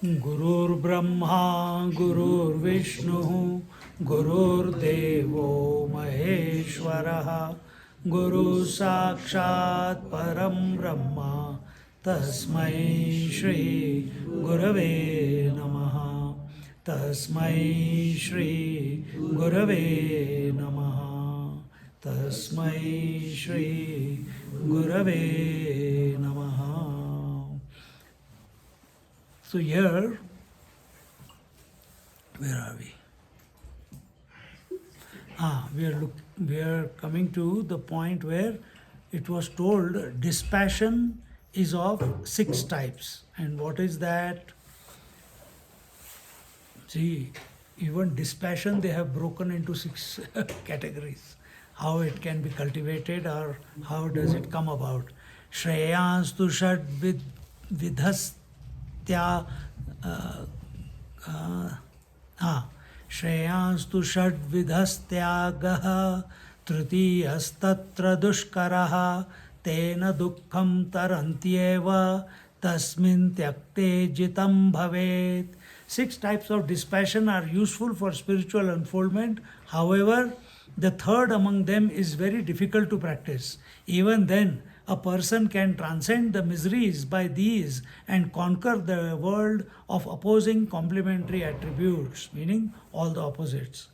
Gurur Brahma, Gurur Vishnu, Gurur Devo Maheshwaraha, Guru Sakshat Param Brahma, Tasmai Shri Gurave Namaha, Tasmai Shri Gurave Namaha, Tasmai Shri Gurave Namaha. So here, where are we? We are coming to the point where it was told dispassion is of 6 types. And what is that? See, even dispassion they have broken into 6 categories. How it can be cultivated or how does it come about? Shreyanstu shad vidhastya श्रेयांस्तु षड्विधस्त्यागः तृतीयस्तत्र दुष्करः तेन दुःखं तरन्त्येव तस्मिन् त्यक्ते जितं भवेत्. 6 types of dispassion are useful for spiritual unfoldment. However, the third among them is very difficult to practice. Even then, a person can transcend the miseries by these and conquer the world of opposing complementary attributes, meaning all the opposites.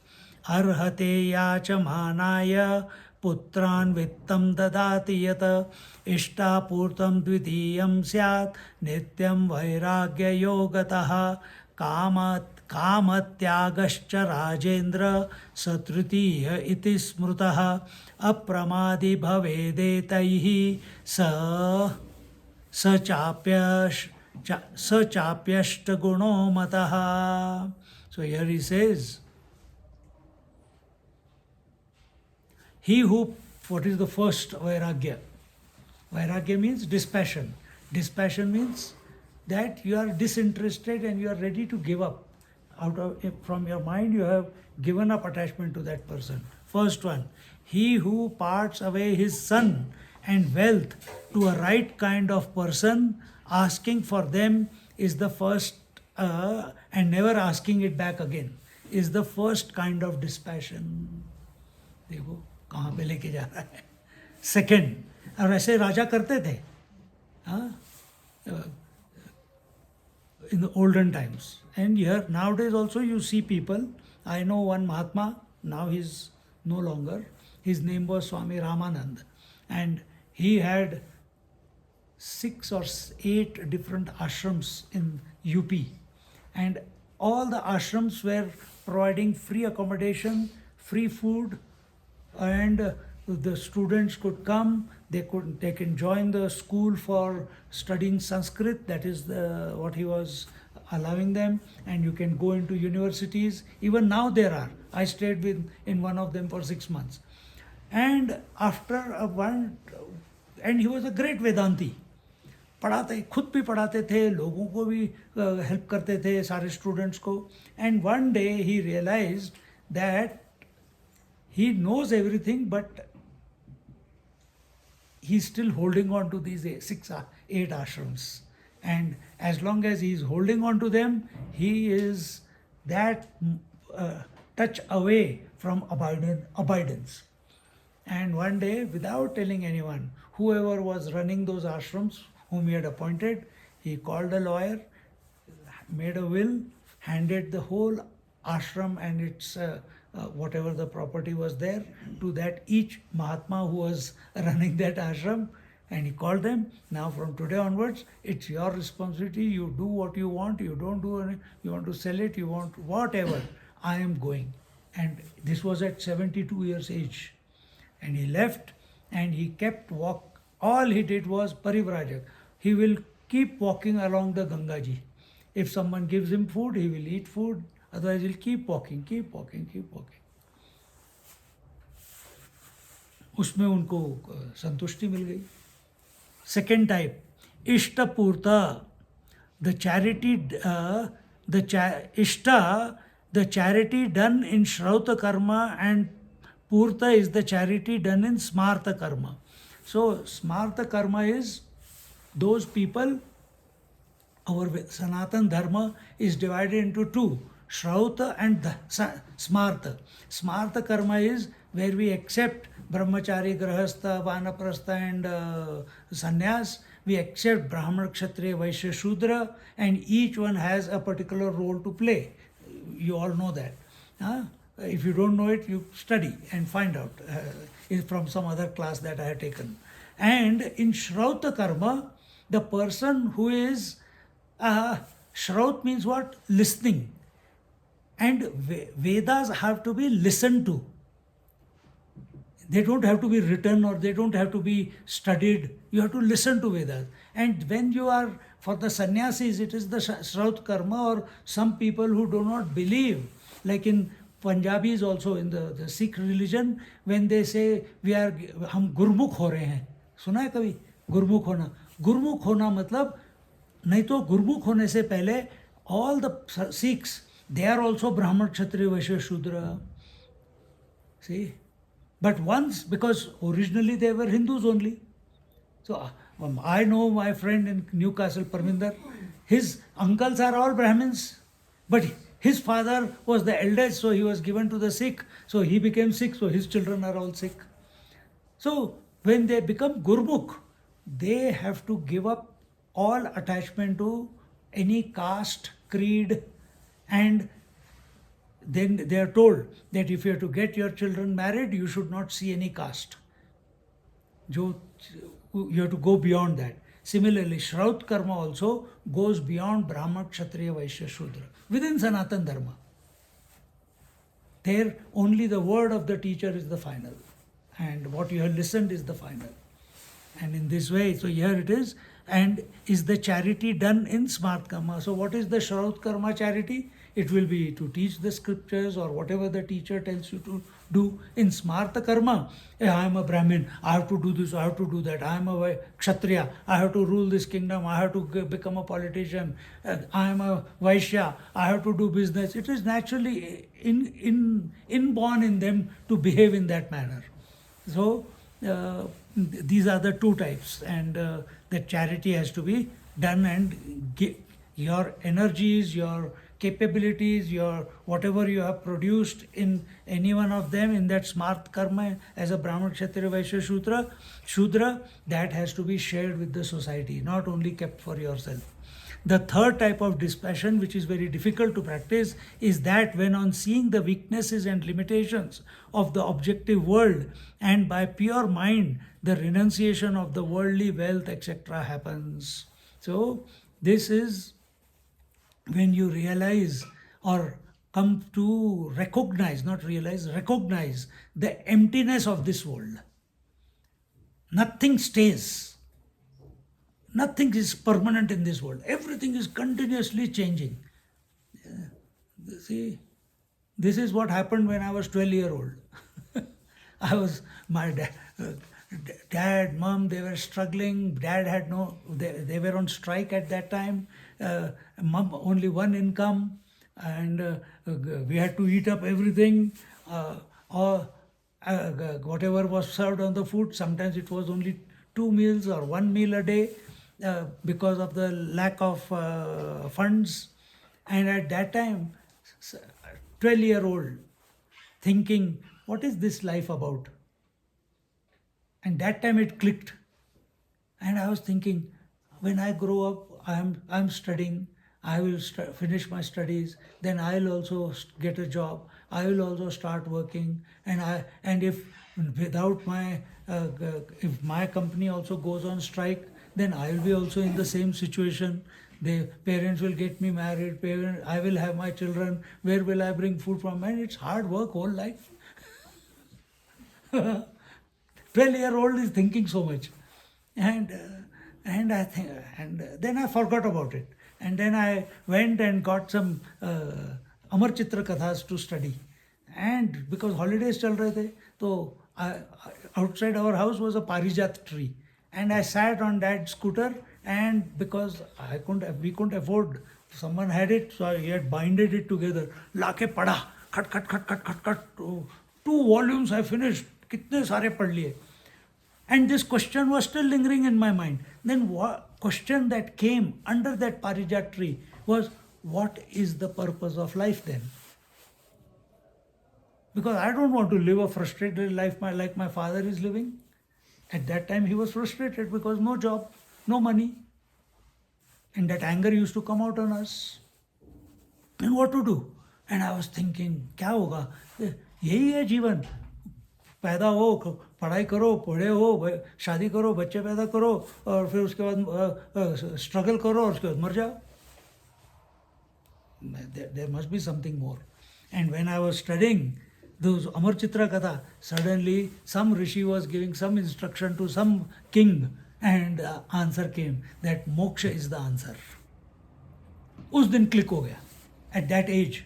Arhate yachamanaya putran vittam dadati yata ishtapurtam dvitiyam syat nityam vairagya yogataha kamat कामत्यागश्च Rajendra सतृतीय इति स्मृतः अप्रमादी भवेदेतैः स चाप्यष्टगुणो मतः. So here he says, he who, what is the first vairagya? Vairagya means dispassion. Dispassion means that you are disinterested and you are ready to give up. From your mind you have given up attachment to that person. First one, he who parts away his son and wealth to a right kind of person, asking for them is the first, and never asking it back again, is the first kind of dispassion. देखो कहाँ पे लेके जा रहा है. Second, और ऐसे राजा करते थे, in the olden times. And here nowadays also you see people. I know one Mahatma, now he's no longer. His name was Swami Ramananda, and he had 6 or 8 different ashrams in UP, and all the ashrams were providing free accommodation, free food, and the students could come. They can join the school for studying Sanskrit. That is what he was allowing them, and you can go into universities. Even now there are. I stayed in one of them for 6 months, and after and he was a great Vedanti. पढ़ाते, खुद भी पढ़ाते थे, लोगों को भी help करते थे, सारे स्टूडेंट्स को. And one day he realized that he knows everything, but he's still holding on to these 6 or 8 ashrams. And as long as he is holding on to them, he is that touch away from abidance. And one day, without telling anyone, whoever was running those ashrams, whom he had appointed, he called a lawyer, made a will, handed the whole ashram and its whatever the property was there to that each Mahatma who was running that ashram, and he called them. Now from today onwards, it's your responsibility. You do what you want. You don't do any, you want to sell it, you want whatever. I am going. And this was at 72 years age. And he left, and he kept walk. All he did was parivrajak. He will keep walking along the Gangaji. If someone gives him food, he will eat food. Otherwise, he'll keep walking, keep walking, keep walking. उसमें उनको संतुष्टि मिल गई. Second type, Ishtapurta, the charity, Ishta, the charity done in Shrauta Karma, and Purta is the charity done in Smarta Karma. So, Smarta Karma is those people our Sanatan Dharma is divided into two, Shrauta and Smarta. Smarta karma is where we accept Brahmachari, Grahastha, Vanaprastha and Sannyas. We accept Brahmana, Kshatriya, Vaishya, Shudra, and each one has a particular role to play. You all know that. If you don't know it, you study and find out from some other class that I have taken. And in Shrauta karma, the person who is Shraut means what? Listening. And Vedas have to be listened to. They don't have to be written or they don't have to be studied. You have to listen to Vedas. And when you are, for the sannyasis, it is the Shraut karma, or some people who do not believe, like in Punjabis also, in the Sikh religion, when they say, हम गुरमुख हो रहे हैं, सुना है कभी गुरमुख होना? गुरमुख होना मतलब, नहीं तो गुरमुख होने से पहले all the Sikhs, they are also Brahman, Kshatriya, Vaishya, Shudra. See? But once, because originally they were Hindus only. So I know my friend in Newcastle, Parminder, his uncles are all Brahmins, but his father was the eldest, so he was given to the Sikh, so he became Sikh, so his children are all Sikh. So when they become Gurmukh, they have to give up all attachment to any caste, creed, and then they are told that if you have to get your children married, you should not see any caste. You have to go beyond that. Similarly, Shraut karma also goes beyond Brahman, Kshatriya, Vaishya, Shudra. Within Sanatan Dharma, there only the word of the teacher is the final, and what you have listened is the final. And in this way, so here it is. And is the charity done in Smart Karma? So what is the Shraut Karma charity? It will be to teach the scriptures or whatever the teacher tells you to do. In Smarta Karma, I am a Brahmin, I have to do this, I have to do that. I am a Kshatriya, I have to rule this kingdom, I have to become a politician. I am a Vaishya, I have to do business. It is naturally inborn in them to behave in that manner. So these are the two types, and the charity has to be done, and your energies, your capabilities, your whatever you have produced in any one of them, in that smart karma as a Brahman, Kshatriya, Vaishya, Shudra, that has to be shared with the society, not only kept for yourself. The third type of dispassion, which is very difficult to practice, is that when on seeing the weaknesses and limitations of the objective world, and by pure mind, the renunciation of the worldly wealth, etc. happens. So this is when you realize or come to recognize, not realize, recognize the emptiness of this world. Nothing stays. Nothing is permanent in this world. Everything is continuously changing. See, this is what happened when I was 12-year-old. My dad, mom, they were struggling. Dad had they were on strike at that time. Mom, only one income, and we had to eat up everything. Or whatever was served on the food, sometimes it was only 2 meals or 1 meal a day. Because of the lack of funds. And at that time, 12-year-old, thinking, what is this life about? And that time it clicked. And I was thinking, when I grow up, I'm studying, I will finish my studies, then I'll also get a job, I will also start working, and if without my, if my company also goes on strike, then I will be also in the same situation. The parents will get me married, I will have my children, where will I bring food from? And it's hard work whole life. 12-year-old is thinking so much. And I think, and then I forgot about it. And then I went and got some Amar Chitra Kathas to study. And because holidays chal rahe the, so outside our house was a Parijat tree. And I sat on that scooter, and because we couldn't afford, someone had it, so he had binded it together. Laake pada, cut. 2 volumes I finished. Kitne sare pad liye. And this question was still lingering in my mind. Then what question that came under that Parijat tree was, what is the purpose of life then? Because I don't want to live a frustrated life like my father is living. At that time he was frustrated because no job, no money. And that anger used to come out on us. And what to do? And I was thinking, क्या होगा? यही है जीवन. पैदा हो, पढ़ाई करो, पढ़े हो, शादी करो, बच्चे पैदा करो, और फिर उसके बाद स्ट्रगल करो, और उसके बाद मर जाओ. There must be something more. And when I was studying those Amar Chitra Katha, suddenly some rishi was giving some instruction to some king, and answer came that moksha is the answer. उस दिन click हो गया. At that age,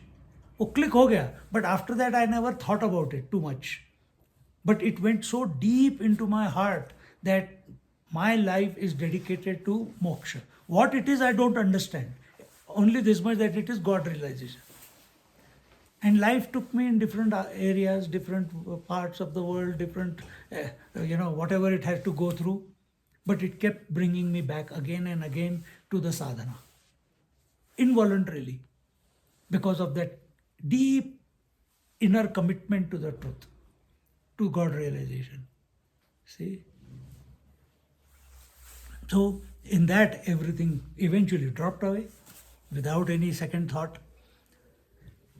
वो click हो गया. But after that I never thought about it too much. But it went so deep into my heart that my life is dedicated to moksha. What it is, I don't understand. Only this much, that it is God realization. And life took me in different areas, different parts of the world, different, whatever it had to go through. But it kept bringing me back again and again to the sadhana. Involuntarily. Because of that deep inner commitment to the truth, to God realization. See? So, in that, everything eventually dropped away without any second thought.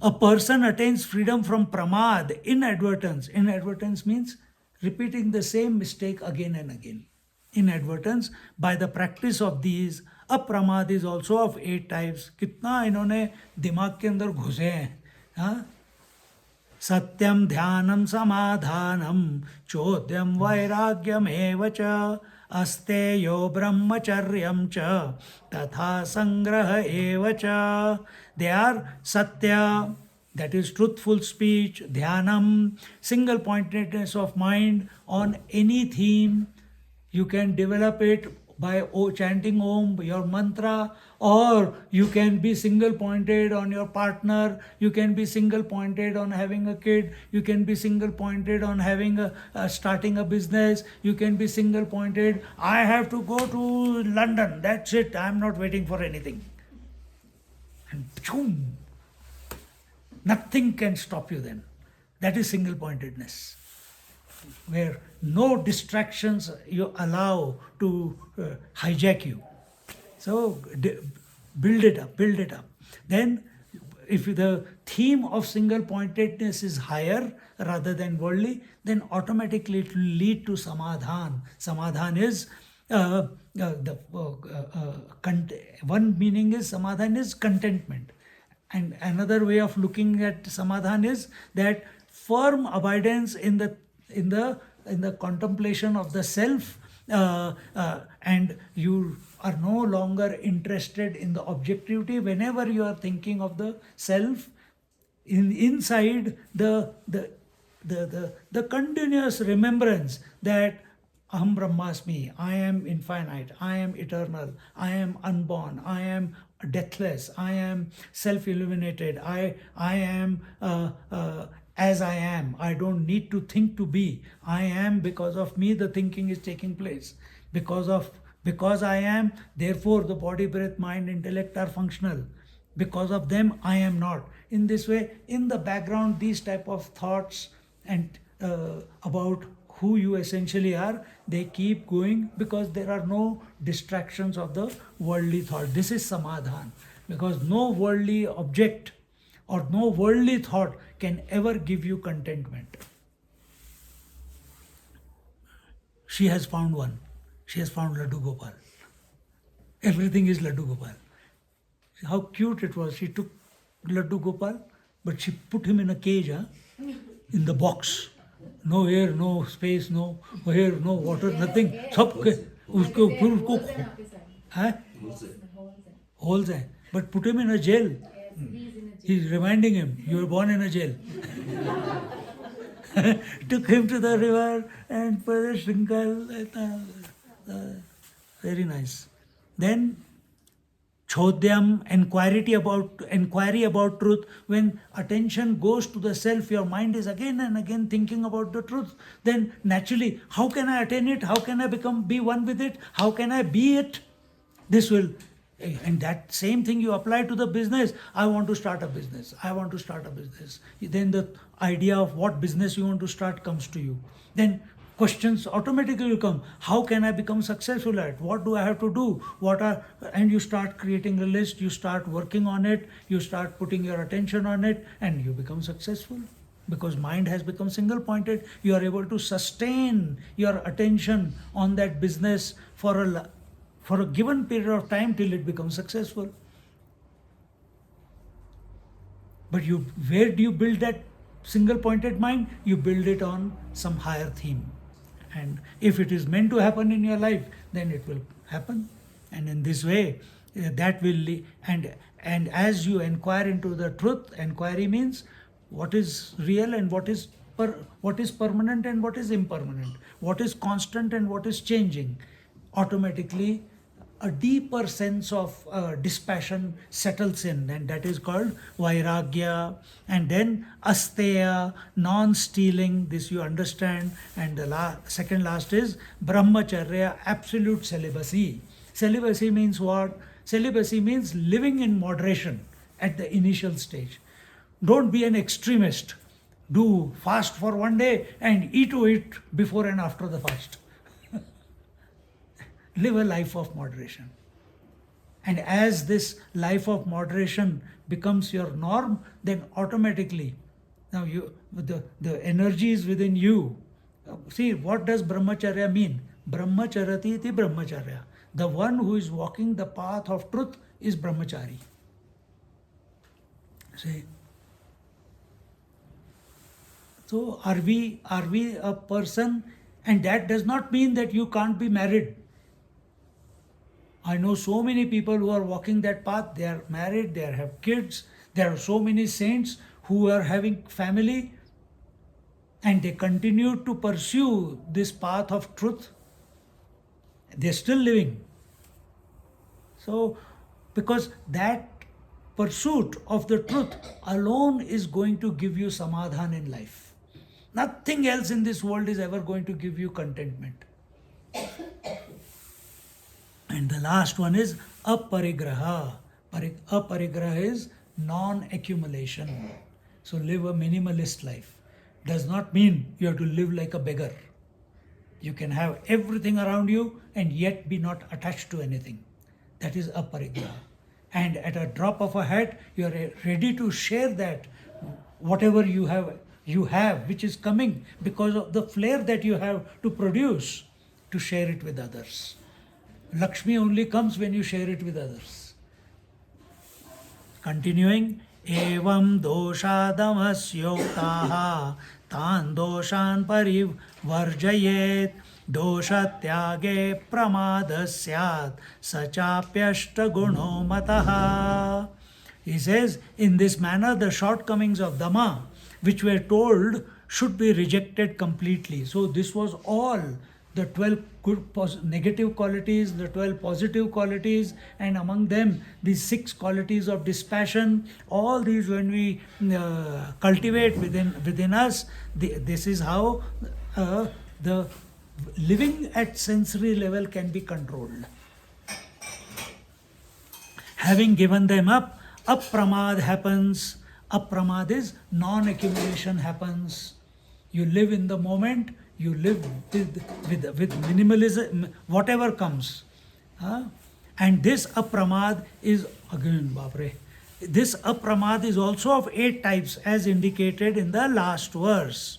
A person attains freedom from pramad, inadvertence. Inadvertence means repeating the same mistake again and again. Inadvertence, by the practice of these, apramad is also of 8 types. कितना इन्होंने दिमाग के अंदर घुसे हैं, हाँ? सत्यम ध्यानम समाधानम चोद्यम वैराग्यम एव च अस्तेयो ब्रह्मचर्यम च तथा संग्रह एव च. They are satya, that is truthful speech, dhyanam, single pointedness of mind on any theme. You can develop it by chanting Om, your mantra, or you can be single pointed on your partner, you can be single pointed on having a kid, you can be single pointed on having starting a business, you can be single pointed, I have to go to London, that's it, I am not waiting for anything. And boom, nothing can stop you then. That is single pointedness, where no distractions you allow to hijack you. So build it up, build it up. Then if the theme of single pointedness is higher rather than worldly, then automatically it will lead to samadhan. Samadhan is one meaning is samadhan is contentment, and another way of looking at samadhan is that firm abidance in the contemplation of the self, and you are no longer interested in the objectivity. Whenever you are thinking of the self, inside the continuous remembrance that Aham Brahmasmi, I am infinite, I am eternal, I am unborn, I am deathless, I am self-illuminated, I am as I am. I don't need to think to be. I am, because of me the thinking is taking place. Because I am, therefore the body, breath, mind, intellect are functional. Because of them, I am not. In this way, in the background, these type of thoughts and about who you essentially are, they keep going because there are no distractions of the worldly thought. This is samadhan, because no worldly object or no worldly thought can ever give you contentment. She has found one. She has found Laddu Gopal. Everything is Laddu Gopal. How cute it was. She took Laddu Gopal, but she put him in a cage, in the box. No air, no space, no air, no water, nothing. Holes hai. But put him in a jail. He's reminding him, you were born in a jail. Took him to the river and put a shrinkle. Very nice. Then Chodyam, inquiry about truth. When attention goes to the self, your mind is again and again thinking about the truth. Then naturally, how can I attain it? How can I be one with it? How can I be it? This will, and that same thing you apply to the business. I want to start a business. I want to start a business. Then the idea of what business you want to start comes to you. Then questions automatically will come. How can I become successful at? What do I have to do? And you start creating a list, you start working on it, you start putting your attention on it, and you become successful. Because mind has become single pointed, you are able to sustain your attention on that business for a given period of time till it becomes successful. But where do you build that single pointed mind? You build it on some higher theme. And if it is meant to happen in your life, then it will happen. And in this way, that will lead. And as you inquire into the truth, inquiry means what is real and what is permanent and what is impermanent, what is constant and what is changing. Automatically, a deeper sense of dispassion settles in, and that is called vairagya. And then asteya, non-stealing, this you understand. And the second last is brahmacharya, absolute celibacy. Celibacy means what? Celibacy means living in moderation at the initial stage. Don't be an extremist. Do fast for one day and eat to it before and after the fast. Live a life of moderation. And as this life of moderation becomes your norm, then automatically, now the energy is within you. See, what does brahmacharya mean? Brahmacharati iti brahmacharya. The one who is walking the path of truth is brahmachari. See? So are we a person? And that does not mean that you can't be married. I know so many people who are walking that path. They are married, they have kids. There are so many saints who are having family, and they continue to pursue this path of truth. They're still living. So, because that pursuit of the truth alone is going to give you samadhan in life. Nothing else in this world is ever going to give you contentment. And the last one is aparigraha. Aparigraha is non-accumulation. So live a minimalist life. Does not mean you have to live like a beggar. You can have everything around you and yet be not attached to anything. That is aparigraha. And at a drop of a hat, you are ready to share that whatever you have, which is coming because of the flair that you have to produce, to share it with others. Lakshmi only comes when you share it with others. Continuing, evam doshadamasyotaha tan doshan parivarjayet doshatyage pramadasyat sachapyashta guno mataha. He says, in this manner the shortcomings of Dhamma, which were told, should be rejected completely. So this was all the 12 negative qualities, the 12 positive qualities, and among them these 6 qualities of dispassion. All these, when we cultivate within us, this is how the living at sensory level can be controlled. Having given them up, apramad happens. Apramad is non-accumulation happens. You live in the moment. You live with minimalism, whatever comes. And this apramad is, again, Bapre, this apramad is also of 8 types as indicated in the last verse.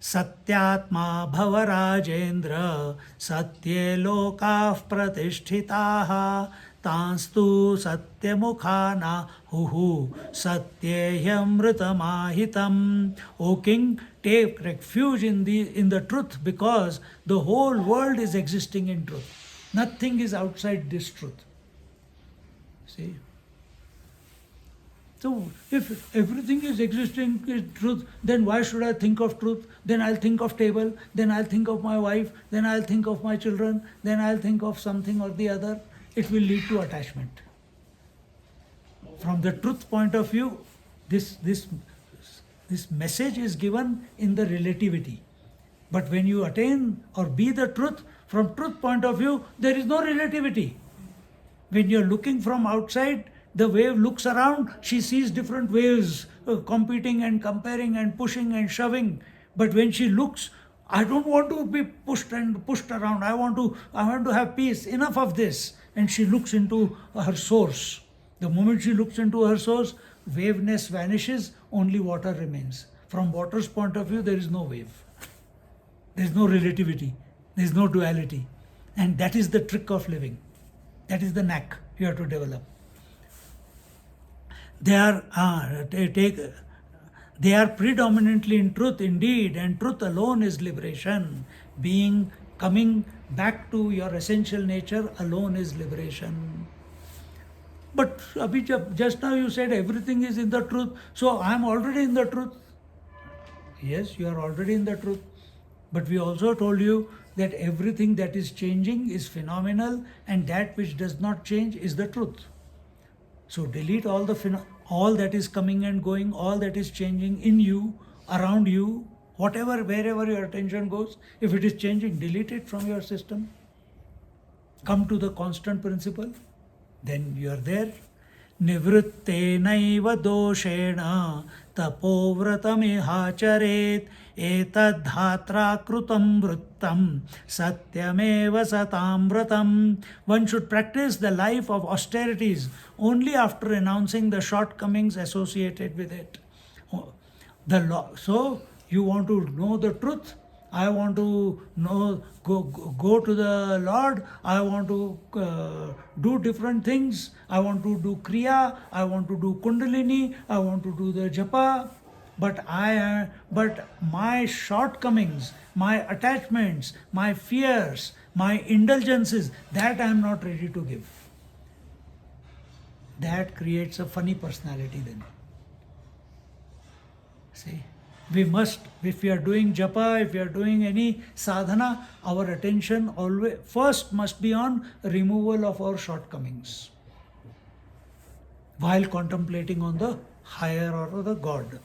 Satyatma bhavarajendra satye lokah pratisthitaha tanstu satyamukhana huhu satyehямritamahitam. O king, take refuge in the truth, because the whole world is existing in truth. Nothing is outside this truth. See? So if everything is existing in truth, then why should I think of truth? Then I'll think of table, then I'll think of my wife, then I'll think of my children, then I'll think of something or the other. It will lead to attachment. From the truth point of view, this message is given in the relativity. But when you attain or be the truth, from truth point of view, there is no relativity. When you're looking from outside, the wave looks around, she sees different waves competing and comparing and pushing and shoving. But when she looks, I don't want to be pushed around. I want to have peace. Enough of this. And she looks into her source. The moment she looks into her source, waveness vanishes, only water remains. From water's point of view, there is no wave. There is no relativity. There is no duality. And that is the trick of living. That is the knack you have to develop. They are predominantly in truth indeed, and truth alone is liberation. Coming back to your essential nature alone is liberation. But Abhi, just now you said everything is in the truth, so I am already in the truth. Yes, you are already in the truth. But we also told you that everything that is changing is phenomenal, and that which does not change is the truth. So delete all that is coming and going, all that is changing in you, around you, wherever your attention goes. If it is changing, delete it from your system. Come to the constant principle, then you are there. Nivrittenaiva doshena tapovratamihacharet etadhatra krutam vrittam satyameva satamvratam. One should practice the life of austerities only after renouncing the shortcomings associated with it. So you want to know the truth. I want to go to the Lord. I want to do different things. I want to do Kriya. I want to do Kundalini. I want to do the Japa. But my shortcomings, my attachments, my fears, my indulgences, that I am not ready to give. That creates a funny personality then. See? We must, if we are doing japa, if we are doing any sadhana, our attention always first must be on removal of our shortcomings while contemplating on the higher or the God.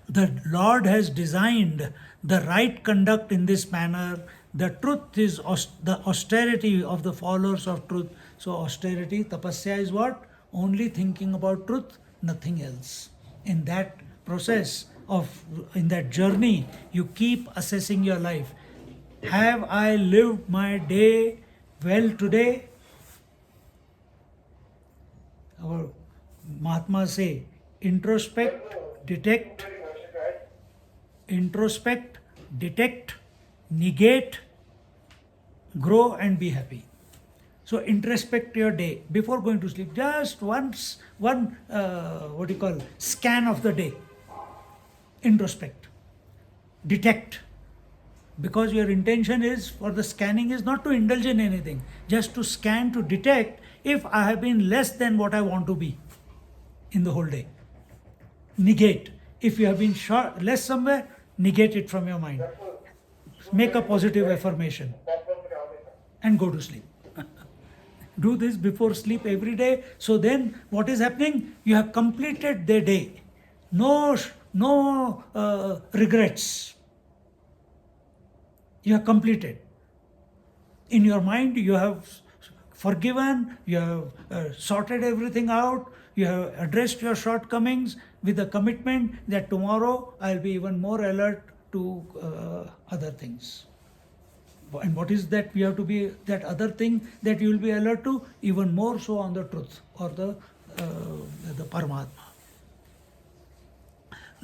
The Lord has designed the right conduct in this manner. The truth is the austerity of the followers of truth. So austerity, tapasya is what? Only thinking about truth, nothing else. In that process in that journey, you keep assessing your life. Have I lived my day well today? Our Mahatmas say, introspect, detect, negate, grow and be happy. So introspect your day before going to sleep. Just one scan of the day. Introspect, detect, because your intention is for the scanning is not to indulge in anything, just to scan, to detect if I have been less than what I want to be in the whole day. Negate, if you have been less somewhere, negate it from your mind. Make a positive affirmation and go to sleep. Do this before sleep every day. So then what is happening? You have completed the day. No regrets. You have completed. In your mind, you have forgiven, you have sorted everything out, you have addressed your shortcomings with a commitment that tomorrow I'll be even more alert to other things. And what is that we have to be, that other thing that you will be alert to? Even more so on the truth or the Paramatma.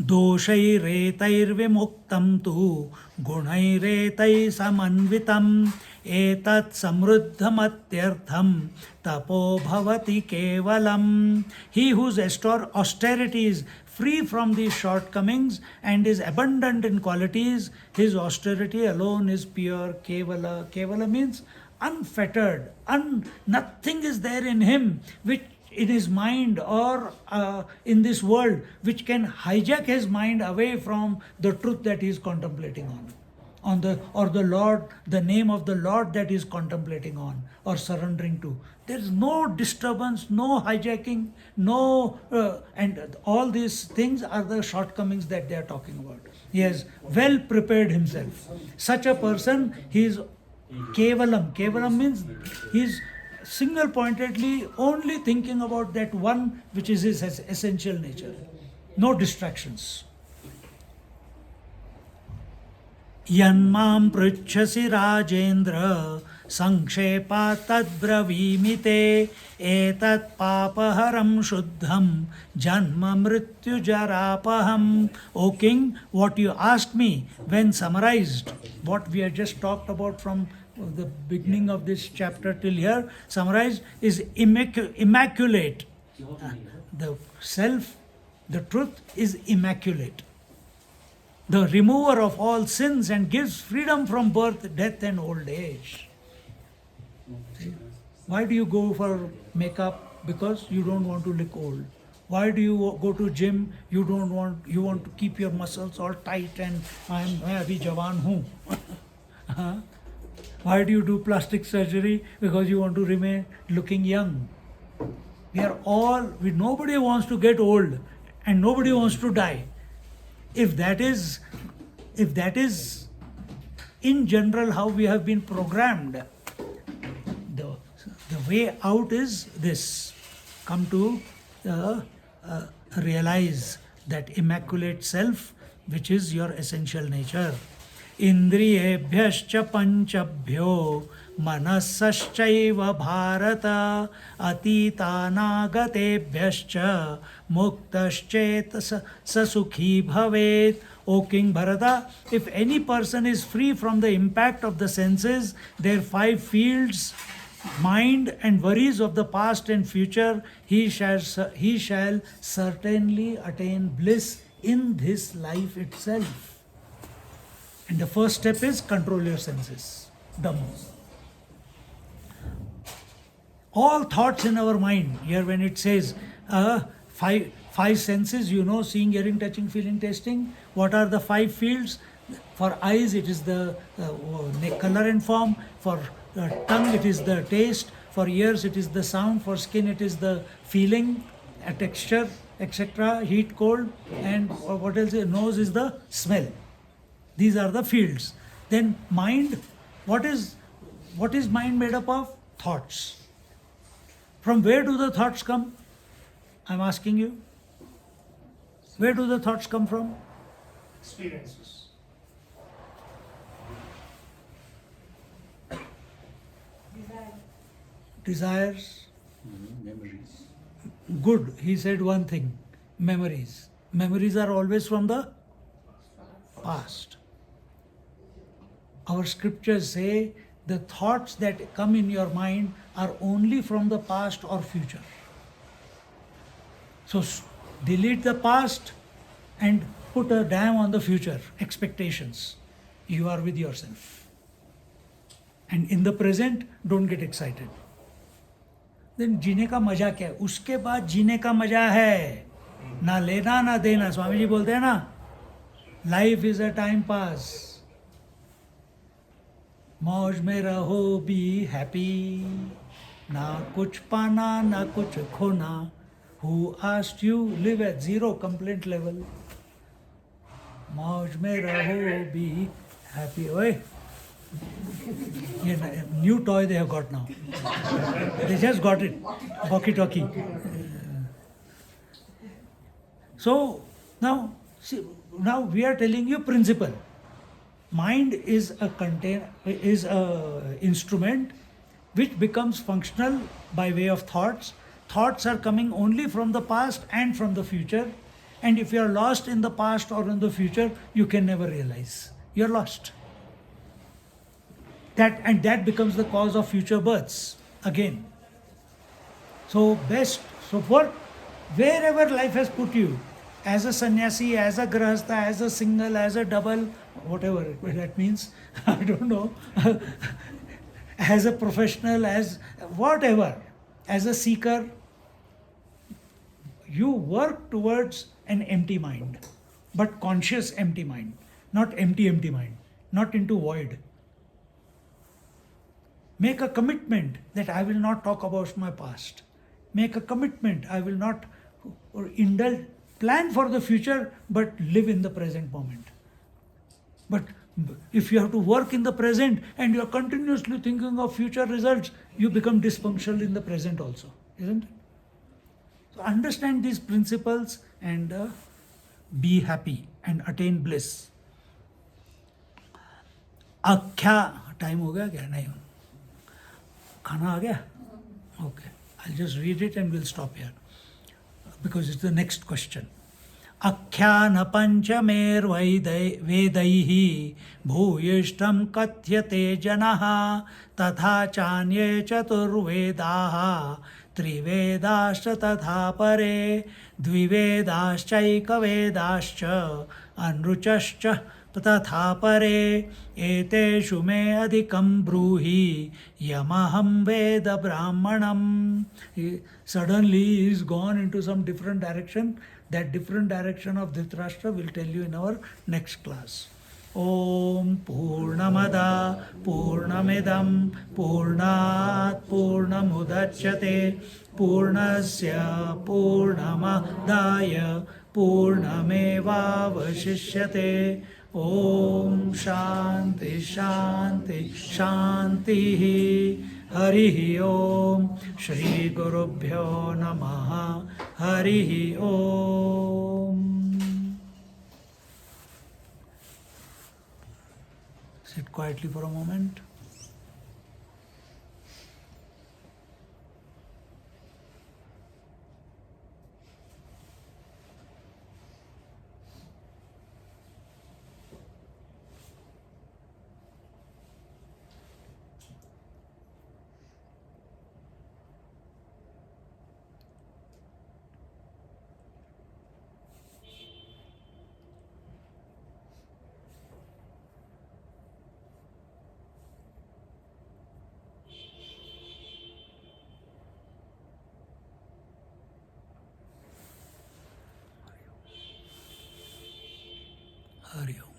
दोषैरेतैर्विमुक्तं तु गुणैरेतैः समन्वितं एतत् समृद्धमत्यर्थं तपो भवति केवलम्. He whose austerity is free from these shortcomings and is abundant in qualities, his austerity alone is pure kevala. Kevala means unfettered, nothing is there in him which in his mind or in this world which can hijack his mind away from the truth that he is contemplating on the Lord, the name of the Lord that he is contemplating on or surrendering to. There is no disturbance, no hijacking, no, and all these things are the shortcomings that they are talking about. He has well prepared himself. Such a person, he is kevalam. Kevalam means he is single pointedly only thinking about that one which is his essential nature. No distractions. Yanmam pruchhasi Rajendra Sankshepa tadbravimite etat papaharam shuddham janma mrityu jarapaham. O king, what you asked me when summarized, what we have just talked about from the beginning of this chapter till here, summarized is immaculate. The self, the truth is immaculate. The remover of all sins and gives freedom from birth, death and old age. See? Why do you go for makeup? Because you don't want to look old. Why do you go to gym? You want to keep your muscles all tight and I abhi jawan hu. Why do you do plastic surgery? Because you want to remain looking young. Nobody wants to get old and nobody wants to die. If that is in general how we have been programmed, the way out is this. Come to realize that immaculate self which is your essential nature. Indriyebhyascha panchabhyo manasashchaiva bharata atitanagatebyascha muktaschet sasukhi bhavet. O King Bharata, if any person is free from the impact of the senses, their five fields, mind and worries of the past and future, he shall certainly attain bliss in this life itself. And the first step is control your senses. Dhamma. All thoughts in our mind, here when it says five senses, seeing, hearing, touching, feeling, tasting. What are the five fields? For eyes, it is the color and form. For tongue, it is the taste. For ears, it is the sound. For skin, it is the feeling, texture, etc., heat, cold. And what else? Nose is the smell. These are the fields. Then mind, what is mind made up of? Thoughts. From where do the thoughts come? I'm asking you. Where do the thoughts come from? Experiences. Desires. Memories. Good. He said one thing. Memories. Memories are always from the past. Our scriptures say the thoughts that come in your mind are only from the past or future. So delete the past and put a dam on the future, expectations. You are with yourself. And in the present, don't get excited. Then जीने का मजा क्या है? उसके बाद जीने का मजा है. ना लेना ना देना. स्वामी जी बोलते हैं ना, life is a time pass. मौज में रहो, be happy. ना कुछ पाना, ना कुछ खोना. Who asked you? Live at zero complaint level. मौज में रहो, be happy. Oye, new toy they have got now. They just got it. Walkie-talkie. So now we are telling you principle. Mind is a instrument which becomes functional by way of thoughts. Thoughts are coming only from the past and from the future. And if you are lost in the past or in the future, you can never realize. You are lost. That becomes the cause of future births again. So for wherever life has put you, as a sannyasi, as a grahastha, as a single, as a double, whatever that means, I don't know, as a professional, as whatever, as a seeker, you work towards an empty mind, but conscious empty mind, not empty mind, not into void. Make a commitment that I will not talk about my past. Make a commitment I will not or indulge, plan for the future, but live in the present moment. But if you have to work in the present and you are continuously thinking of future results, you become dysfunctional in the present also, isn't it? So understand these principles and be happy and attain bliss. आख्या time हो गया क्या? नहीं, खाना आ गया? Okay, I'll just read it and we'll stop here because it's the next question. आख्यान पंचमेर्वैदैः भूयिष्ठं कथ्यते जनः तथा चान्ये चतुर्वेदाः त्रिवेदाश्च तथा परे द्विवेदाश्चैकवेदाश्च अनृचश्च तथा परे एतेषु मे अधिकं ब्रूहि यमहं वेद ब्राह्मणम्. Suddenly he is gone into some different direction. That different direction of Dhritarashtra will tell you in our next class. Om Purnamada Purnamidam Purnat Purnamudachyate Purnasya Purnamadaya Purnamevavashishyate. Om Shanti Shanti Shanti. Harihi Om. Shri Gurubhyo Namaha. Harihi Om. Sit quietly for a moment. Hari Om.